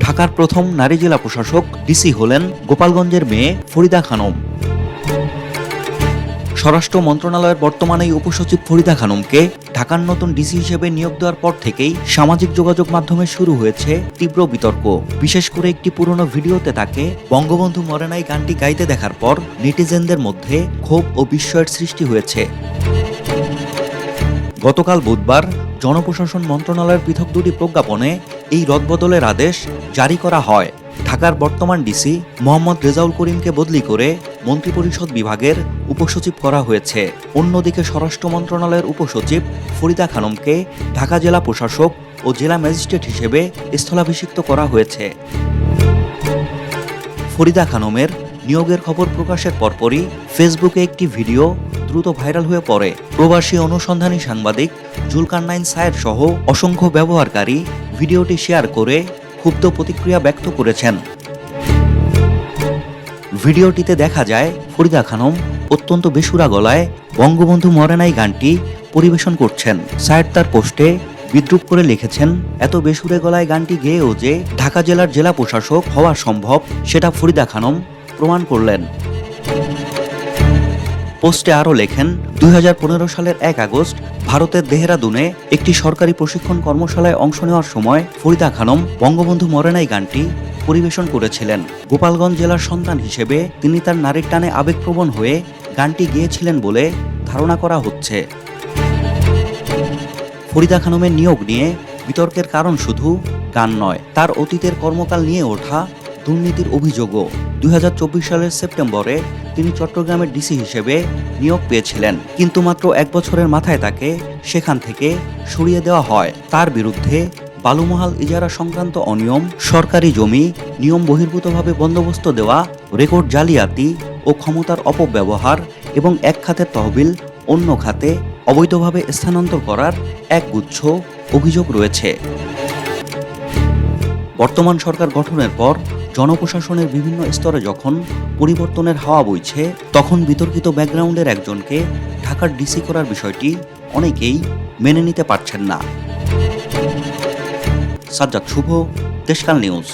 ঢাকার প্রথম নারী জেলা প্রশাসক ডিসি হলেন গোপালগঞ্জের মেয়ে ফরিদা খানম। স্বরাষ্ট্র মন্ত্রণালয়ের বর্তমানে উপসচিব ফরিদা খানমকে ঢাকার নতুন ডিসি হিসেবে নিয়োগ দেওয়ার পর থেকেই সামাজিক যোগাযোগ মাধ্যমে শুরু হয়েছে তীব্র বিতর্ক। বিশেষ করে একটি পুরনো ভিডিওতে তাকে বঙ্গবন্ধু মরে নাই গানটি গাইতে দেখার পর নেটিজেনদের মধ্যে ক্ষোভ ও বিস্ময়ের সৃষ্টি হয়েছে। গতকাল বুধবার জনপ্রশাসন মন্ত্রণালয়ের পৃথক দুটি প্রজ্ঞাপনে এই রদবদলের আদেশ জারি করা হয়। ঢাকার বর্তমান ডিসি মোহাম্মদ রেজাউল করিমকে বদলি করে মন্ত্রিপরিষদ বিভাগের উপসচিব করা হয়েছে। অন্যদিকে স্বরাষ্ট্র মন্ত্রণালয়ের উপসচিব ফরিদা খানমকে ঢাকা জেলা প্রশাসক ও জেলা ম্যাজিস্ট্রেট হিসেবে স্থলাভিষিক্ত করা হয়েছে। ফরিদা খানমের নিয়োগের খবর প্রকাশের পরপরই ফেসবুকে একটি ভিডিও দ্রুত ভাইরাল হয়ে পড়ে। প্রবাসী অনুসন্ধানী সাংবাদিক জুলকারনাইন সায়েদ সহ অসংখ্য ব্যবহারকারী ভিডিওটি শেয়ার করে ক্ষুব্ধ প্রতিক্রিয়া ব্যক্ত করেছেন। ভিডিওটিতে দেখা যায় ফরিদা খানম অত্যন্ত বেসুরা গলায় বঙ্গবন্ধু মরে নাই গানটি পরিবেশন করছেন। সায়েদ তার পোস্টে বিদ্রূপ করে লিখেছেন, এত বেসুরে গলায় গানটি গেয়েও যে ঢাকা জেলার জেলা প্রশাসক হওয়া সম্ভব সেটা ফরিদা খানম প্রমাণ করলেন। পোস্টে আরও লেখেন, 2015 সালের 1 আগস্ট ভারতের দেহরাদুনে একটি সরকারি প্রশিক্ষণ কর্মশালায় অংশ নেওয়ার সময় ফরিদা খানম বঙ্গবন্ধু মরে নাই গানটি পরিবেশন করেছিলেন। গোপালগঞ্জ জেলার সন্তান হিসেবে তিনি তার নারীর টানে আবেগপ্রবণ হয়ে গানটি গেয়েছিলেন বলে ধারণা করা হচ্ছে। ফরিদা খানমের নিয়োগ নিয়ে বিতর্কের কারণ শুধু গান নয়, তার অতীতের কর্মকাল নিয়ে ওঠা দুর্নীতির অভিযোগও। 2024 সালের সেপ্টেম্বরে তিনি চট্টগ্রামের ডিসি হিসেবে নিয়োগ পেয়েছিলেন, কিন্তু মাত্র 1 বছরের মাথায় তাকে সেখান থেকে সরিয়ে দেওয়া হয়। তার বিরুদ্ধে বালুমহাল ইজারা সংক্রান্ত অনিয়ম, সরকারি জমি নিয়ম বহির্ভূতভাবে বন্দোবস্ত দেওয়া, রেকর্ড জালিয়াতি ও ক্ষমতার অপব্যবহার এবং এক খাতের তহবিল অন্য খাতে অবৈধভাবে স্থানান্তর করার একগুচ্ছ অভিযোগ রয়েছে। বর্তমান সরকার গঠনের পর জনপ্রশাসনের বিভিন্ন স্তরে যখন পরিবর্তনের হাওয়া বইছে, তখন বিতর্কিত ব্যাকগ্রাউন্ডের একজনকে ঢাকার ডিসি করার বিষয়টি অনেকেই মেনে নিতে পারছেন না। সাজ্জাদ শুভ, দেশকাল নিউজ।